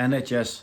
NHS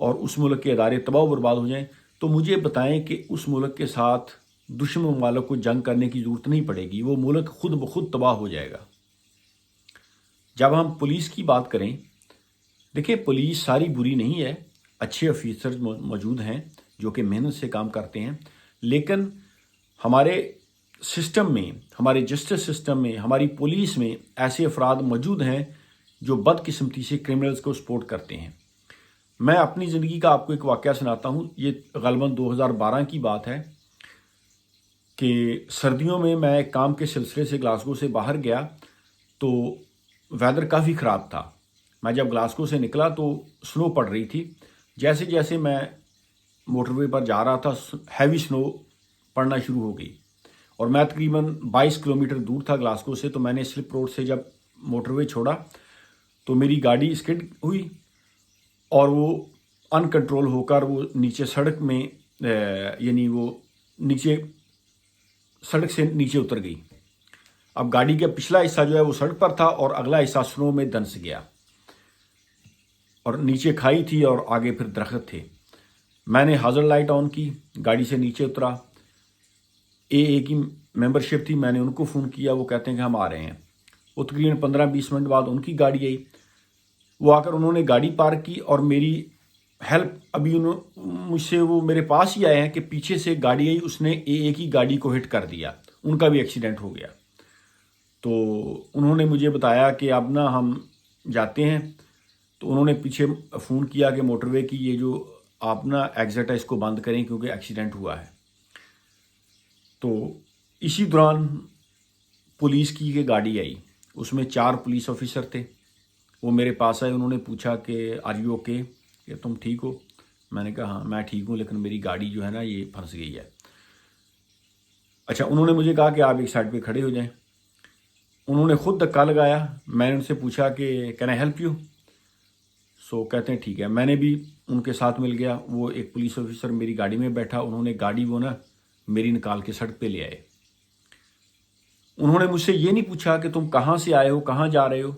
اور اس ملک کے ادارے تباہ و برباد ہو جائیں، تو مجھے بتائیں کہ اس ملک کے ساتھ دشمن ممالک کو جنگ کرنے کی ضرورت نہیں پڑے گی، وہ ملک خود بخود تباہ ہو جائے گا۔ جب ہم پولیس کی بات کریں، دیکھیں پولیس ساری بری نہیں ہے، اچھے آفیسر موجود ہیں جو کہ محنت سے کام کرتے ہیں، لیکن ہمارے سسٹم میں، ہمارے جسٹس سسٹم میں، ہماری پولیس میں ایسے افراد موجود ہیں جو بدقسمتی سے کرمنلز کو سپورٹ کرتے ہیں۔ میں اپنی زندگی کا آپ کو ایک واقعہ سناتا ہوں، یہ غالباً 2012 کی بات ہے کہ سردیوں میں ایک کام کے سلسلے سے گلاسگو سے باہر گیا تو ویدر کافی خراب تھا۔ میں جب گلاسگو سے نکلا تو سنو پڑ رہی تھی، جیسے جیسے میں موٹر وے پر جا رہا تھا ہیوی سنو پڑنا شروع ہو گئی، اور میں تقریباً 22 کلومیٹر دور تھا گلاسگو سے، تو میں نے سلپ روڈ سے جب موٹر وے چھوڑا تو میری گاڑی اسکڈ ہوئی اور وہ ان کنٹرول ہو کر وہ نیچے سڑک میں یعنی وہ نیچے سڑک سے نیچے اتر گئی۔ اب گاڑی کا پچھلا حصہ جو ہے وہ سڑک پر تھا اور اگلا حصہ سنو میں دنس گیا، اور نیچے کھائی تھی اور آگے پھر درخت تھے۔ میں نے ہازارڈ لائٹ آن کی، گاڑی سے نیچے اترا، اے کی ممبرشپ تھی، میں نے ان کو فون کیا، وہ کہتے ہیں کہ ہم آ رہے ہیں۔ وہ تقریباً 15-20 منٹ بعد ان کی گاڑی آئی، وہ آ کر انہوں نے گاڑی پارک کی اور میری ہیلپ، ابھی مجھ سے وہ میرے پاس ہی آئے ہیں کہ پیچھے سے گاڑی آئی، اس نے اے کی گاڑی کو ہٹ کر دیا، ان کا بھی ایکسیڈنٹ ہو گیا۔ تو انہوں نے مجھے بتایا کہ اب نا ہم جاتے ہیں، تو انہوں نے پیچھے فون کیا کہ موٹر وے کی یہ جو آپ نا ایگزٹ ہے اس کو بند کریں کیونکہ ایکسیڈنٹ ہوا ہے۔ تو اسی دوران پولیس کی یہ گاڑی آئی، اس میں 4 پولیس آفیسر تھے، وہ میرے پاس آئے، انہوں نے پوچھا کہ آر یو اوکے، کہ تم ٹھیک ہو؟ میں نے کہا ہاں میں ٹھیک ہوں، لیکن میری گاڑی جو ہے نا یہ پھنس گئی ہے۔ اچھا، انہوں نے مجھے کہا کہ آپ ایک سائڈ پہ کھڑے ہو جائیں۔ انہوں نے خود دھکا لگایا، میں نے ان سے پوچھا کہ کین آئی ہیلپ یو؟ سو کہتے ہیں ٹھیک ہے، میں نے بھی ان کے ساتھ مل گیا، وہ ایک پولیس آفیسر میری گاڑی میں بیٹھا، انہوں نے گاڑی وہ نا میری نکال کے سڑک پہ لے آئے۔ انہوں نے مجھ سے یہ نہیں پوچھا کہ تم کہاں سے آئے ہو، کہاں جا رہے ہو،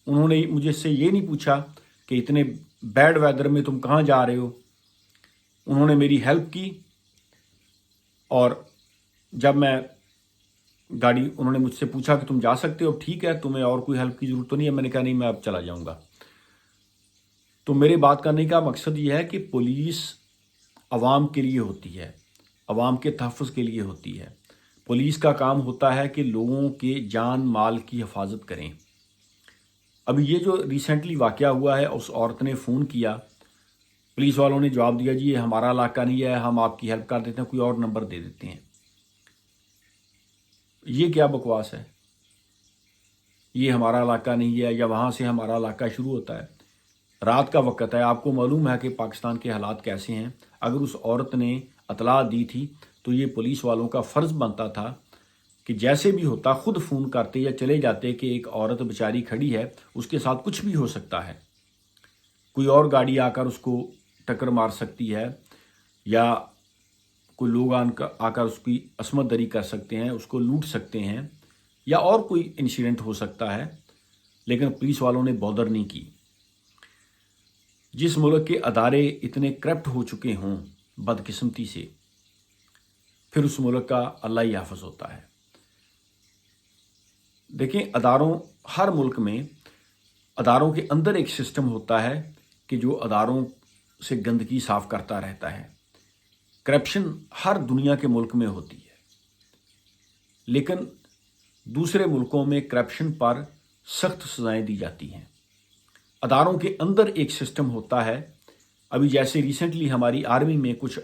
انہوں نے مجھے سے یہ نہیں پوچھا کہ اتنے بیڈ ویدر میں تم کہاں جا رہے ہو۔ انہوں نے میری ہیلپ کی، اور جب میں گاڑی، انہوں نے مجھ سے پوچھا کہ تم جا سکتے ہو، ٹھیک ہے، تمہیں اور کوئی ہیلپ کی ضرورت تو نہیں ہے؟ میں نے کہا نہیں، میں اب چلا جاؤں گا۔ تو میرے بات کرنے کا مقصد یہ ہے کہ پولیس عوام کے لیے ہوتی ہے، عوام کے تحفظ کے لیے ہوتی ہے۔ پولیس کا کام ہوتا ہے کہ لوگوں کے جان مال کی حفاظت کریں۔ ابھی یہ جو ریسنٹلی واقعہ ہوا ہے، اس عورت نے فون کیا، پولیس والوں نے جواب دیا جی یہ ہمارا علاقہ نہیں ہے، ہم آپ کی ہیلپ کر دیتے ہیں، کوئی اور نمبر دے دیتے ہیں۔ یہ کیا بکواس ہے؟ یہ ہمارا علاقہ نہیں ہے، یا وہاں سے ہمارا علاقہ شروع ہوتا ہے۔ رات کا وقت ہے، آپ کو معلوم ہے کہ پاکستان کے حالات کیسے ہیں۔ اگر اس عورت نے اطلاع دی تھی تو یہ پولیس والوں کا فرض بنتا تھا کہ جیسے بھی ہوتا خود فون کرتے یا چلے جاتے کہ ایک عورت بیچاری کھڑی ہے، اس کے ساتھ کچھ بھی ہو سکتا ہے، کوئی اور گاڑی آ کر اس کو ٹکر مار سکتی ہے، یا کوئی لوگ آ کر اس کی عصمت دری کر سکتے ہیں، اس کو لوٹ سکتے ہیں، یا اور کوئی انسیڈنٹ ہو سکتا ہے، لیکن پولیس والوں نے بودر نہیں کی۔ جس ملک کے ادارے اتنے کرپٹ ہو چکے ہوں بدقسمتی سے، پھر اس ملک کا اللہ ہی حافظ ہوتا ہے۔ دیکھیں، ہر ملک میں اداروں کے اندر ایک سسٹم ہوتا ہے کہ جو اداروں سے گندگی صاف کرتا رہتا ہے۔ کرپشن ہر دنیا کے ملک میں ہوتی ہے، لیکن دوسرے ملکوں میں کرپشن پر سخت سزائیں دی جاتی ہیں۔ اداروں کے اندر ایک سسٹم ہوتا ہے۔ ابھی جیسے ریسنٹلی ہماری آرمی میں کچھ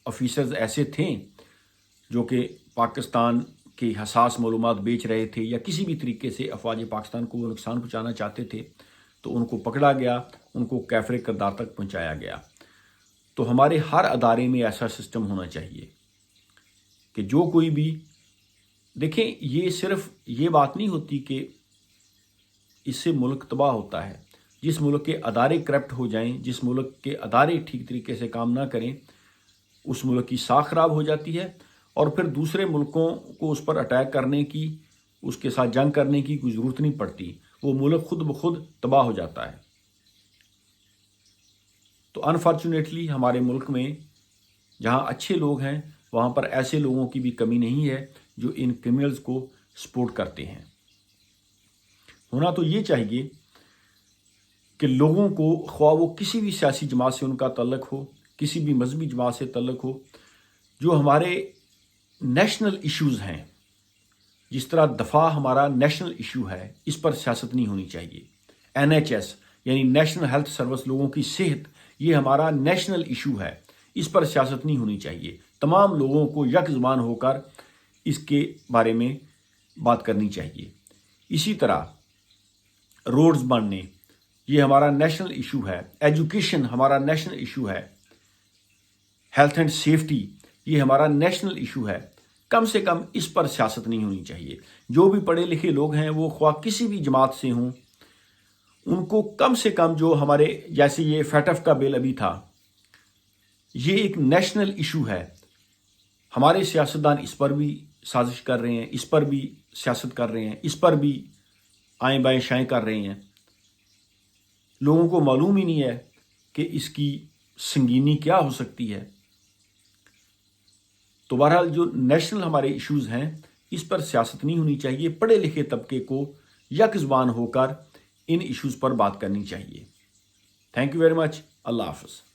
آفیسرز ایسے تھے جو کہ پاکستان کی حساس معلومات بیچ رہے تھے، یا کسی بھی طریقے سے افواج پاکستان کو وہ نقصان پہنچانا چاہتے تھے، تو ان کو پکڑا گیا، ان کو کیفر کردار تک پہنچایا گیا۔ تو ہمارے ہر ادارے میں ایسا سسٹم ہونا چاہیے کہ جو کوئی بھی، دیکھیں یہ صرف یہ بات نہیں ہوتی کہ اس سے ملک تباہ ہوتا ہے۔ جس ملک کے ادارے کرپٹ ہو جائیں، جس ملک کے ادارے ٹھیک طریقے سے کام نہ کریں، اس ملک کی ساکھ خراب ہو جاتی ہے، اور پھر دوسرے ملکوں کو اس پر اٹیک کرنے کی، اس کے ساتھ جنگ کرنے کی کوئی ضرورت نہیں پڑتی، وہ ملک خود بخود تباہ ہو جاتا ہے۔ تو انفارچونیٹلی ہمارے ملک میں جہاں اچھے لوگ ہیں وہاں پر ایسے لوگوں کی بھی کمی نہیں ہے جو ان کرمنلز کو سپورٹ کرتے ہیں۔ ہونا تو یہ چاہیے کہ لوگوں کو، خواہ وہ کسی بھی سیاسی جماعت سے ان کا تعلق ہو، کسی بھی مذہبی جماعت سے تعلق ہو، جو ہمارے نیشنل ایشوز ہیں، جس طرح دفاع ہمارا نیشنل ایشو ہے، اس پر سیاست نہیں ہونی چاہیے۔ NHS یعنی نیشنل ہیلتھ سروس، لوگوں کی صحت، یہ ہمارا نیشنل ایشو ہے، اس پر سیاست نہیں ہونی چاہیے۔ تمام لوگوں کو یک زبان ہو کر اس کے بارے میں بات کرنی چاہیے۔ اسی طرح روڈز بننے، یہ ہمارا نیشنل ایشو ہے۔ ایجوکیشن ہمارا نیشنل ایشو ہے۔ ہیلتھ اینڈ سیفٹی یہ ہمارا نیشنل ایشو ہے۔ کم سے کم اس پر سیاست نہیں ہونی چاہیے۔ جو بھی پڑھے لکھے لوگ ہیں وہ خواہ کسی بھی جماعت سے ہوں، ان کو کم سے کم، جو ہمارے جیسے یہ فیٹف کا بل ابھی تھا، یہ ایک نیشنل ایشو ہے۔ ہمارے سیاستدان اس پر بھی سازش کر رہے ہیں، اس پر بھی سیاست کر رہے ہیں، اس پر بھی آئیں بائیں شائیں کر رہے ہیں۔ لوگوں کو معلوم ہی نہیں ہے کہ اس کی سنگینی کیا ہو سکتی ہے۔ تو بہرحال جو نیشنل ہمارے ایشوز ہیں اس پر سیاست نہیں ہونی چاہیے۔ پڑھے لکھے طبقے کو یک زبان ہو کر ان ایشوز پر بات کرنی چاہیے۔ Thank you very much. اللہ حافظ۔